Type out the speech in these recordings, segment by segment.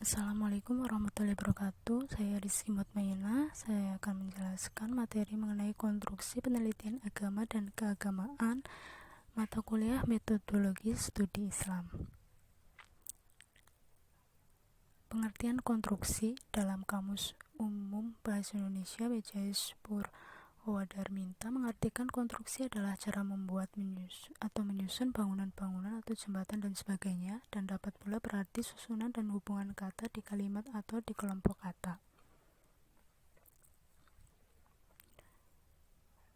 Assalamualaikum warahmatullahi wabarakatuh. Saya Rizky Mutmainah. Saya akan menjelaskan materi mengenai konstruksi penelitian agama dan keagamaan, mata kuliah metodologi studi Islam. Pengertian konstruksi dalam Kamus Umum Bahasa Indonesia BCS Purwodarminta mengartikan konstruksi adalah cara membuat menyusun bangunan-bangunan atau jembatan dan sebagainya, dan dapat pula berarti susunan dan hubungan kata di kalimat atau di kelompok kata.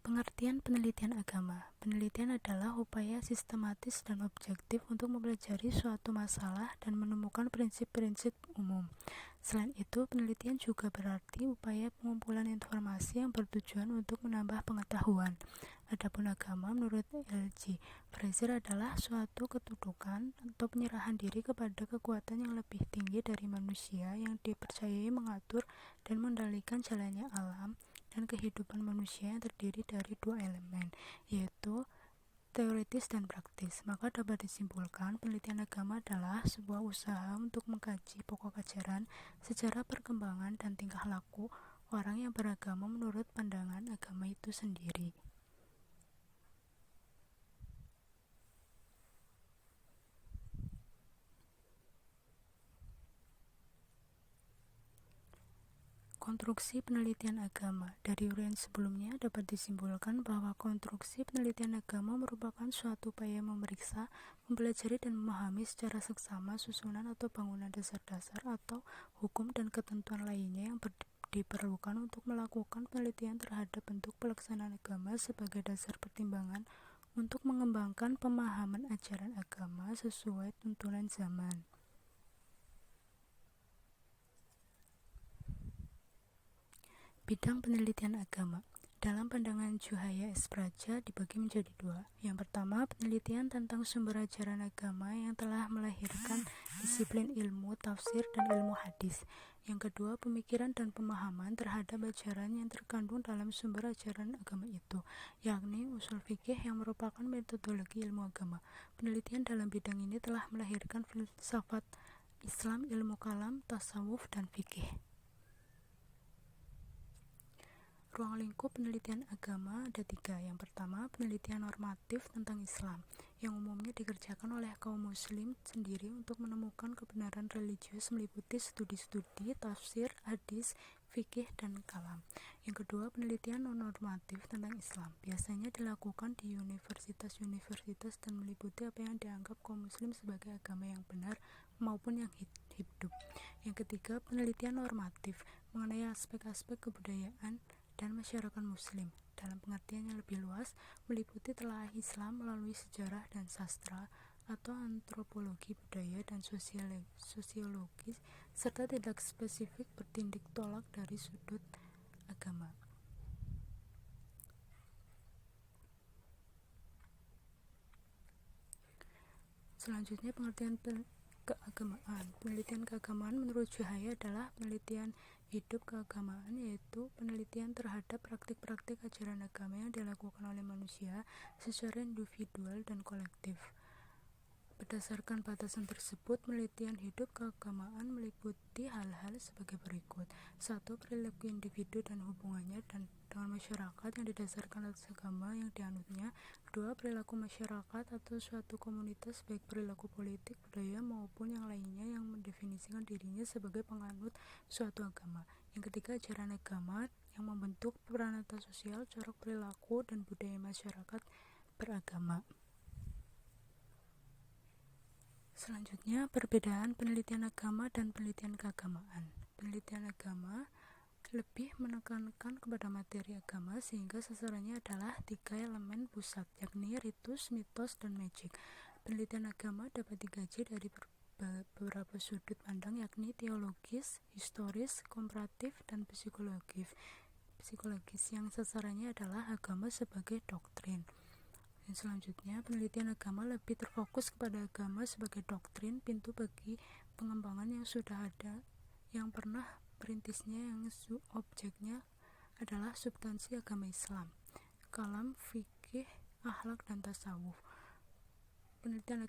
Pengertian penelitian agama. Penelitian adalah upaya sistematis dan objektif untuk mempelajari suatu masalah dan menemukan prinsip-prinsip umum. Selain itu, penelitian juga berarti upaya pengumpulan informasi yang bertujuan untuk menambah pengetahuan. Adapun agama menurut L.G. Fraser adalah suatu kedudukan atau penyerahan diri kepada kekuatan yang lebih tinggi dari manusia yang dipercayai mengatur dan mengendalikan jalannya alam dan kehidupan manusia yang terdiri dari dua elemen, yaitu teoritis dan praktis. Maka dapat disimpulkan, penelitian agama adalah sebuah usaha untuk mengkaji pokok ajaran, sejarah perkembangan, dan tingkah laku orang yang beragama menurut pandangan agama itu sendiri. Konstruksi penelitian agama. Dari uraian sebelumnya dapat disimpulkan bahwa konstruksi penelitian agama merupakan suatu upaya memeriksa, mempelajari dan memahami secara seksama susunan atau bangunan dasar-dasar atau hukum dan ketentuan lainnya yang diperlukan untuk melakukan penelitian terhadap bentuk pelaksanaan agama sebagai dasar pertimbangan untuk mengembangkan pemahaman ajaran agama sesuai tuntunan zaman. Bidang penelitian agama. Dalam pandangan Juhaya S. Praja dibagi menjadi dua. Yang pertama, penelitian tentang sumber ajaran agama yang telah melahirkan disiplin ilmu tafsir dan ilmu hadis. Yang kedua, pemikiran dan pemahaman terhadap ajaran yang terkandung dalam sumber ajaran agama itu, yakni usul fikih yang merupakan metodologi ilmu agama. Penelitian dalam bidang ini telah melahirkan filsafat Islam, ilmu kalam, tasawuf, dan fikih. Ruang lingkup penelitian agama ada tiga. Yang pertama, penelitian normatif tentang Islam, yang umumnya dikerjakan oleh kaum muslim sendiri untuk menemukan kebenaran religius, meliputi studi-studi, tafsir, hadis, fikih, dan kalam. Yang kedua, penelitian non-normatif tentang Islam, biasanya dilakukan di universitas-universitas dan meliputi apa yang dianggap kaum muslim sebagai agama yang benar maupun yang hidup. Yang ketiga, penelitian normatif mengenai aspek-aspek kebudayaan dan masyarakat muslim dalam pengertian yang lebih luas, meliputi telaah Islam melalui sejarah dan sastra atau antropologi budaya dan sosiologi, serta tidak spesifik bertindak tolak dari sudut agama. Selanjutnya, pengertian keagamaan. Penelitian keagamaan menurut Juhaya adalah penelitian hidup keagamaan, yaitu penelitian terhadap praktik-praktik ajaran agama yang dilakukan oleh manusia secara individual dan kolektif. Berdasarkan batasan tersebut, penelitian hidup keagamaan meliputi hal-hal sebagai berikut. 1. Perilaku individu dan hubungannya dengan masyarakat yang didasarkan atas agama yang dianutnya. 2. Perilaku masyarakat atau suatu komunitas, baik perilaku politik, budaya, maupun yang lainnya yang mendefinisikan dirinya sebagai penganut suatu agama. Yang ketiga, ajaran agama yang membentuk peranata sosial, corak perilaku, dan budaya masyarakat beragama. Selanjutnya, perbedaan penelitian agama dan penelitian keagamaan. Penelitian agama lebih menekankan kepada materi agama sehingga sasarannya adalah tiga elemen pusat, yakni ritus, mitos, dan magic. Penelitian agama dapat dikaji dari beberapa sudut pandang, yakni teologis, historis, komparatif, dan psikologis yang sasarannya adalah agama sebagai doktrin. Dan selanjutnya, penelitian agama lebih terfokus kepada agama sebagai doktrin, pintu bagi pengembangan yang sudah ada, yang pernah perintisnya, yang objeknya adalah substansi agama Islam, kalam, fikih, akhlak, dan tasawuf. Penelitian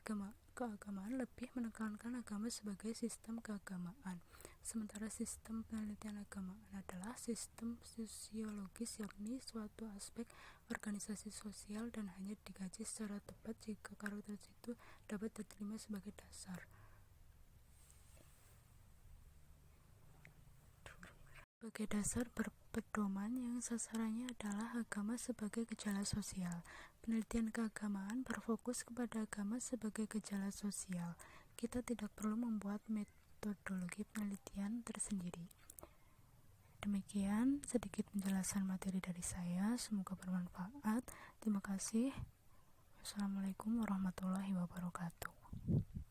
keagamaan lebih menekankan agama sebagai sistem keagamaan, sementara sistem penelitian agamaan adalah sistem sosiologis, yakni suatu aspek organisasi sosial dan hanya dikaji secara tepat jika karakter itu dapat diterima sebagai dasar. Sebagai dasar berpedoman yang sasarannya adalah agama sebagai gejala sosial. Penelitian keagamaan berfokus kepada agama sebagai gejala sosial. Kita tidak perlu membuat metodologi penelitian tersendiri. Demikian sedikit penjelasan materi dari saya, semoga bermanfaat. Terima kasih. Wassalamualaikum warahmatullahi wabarakatuh.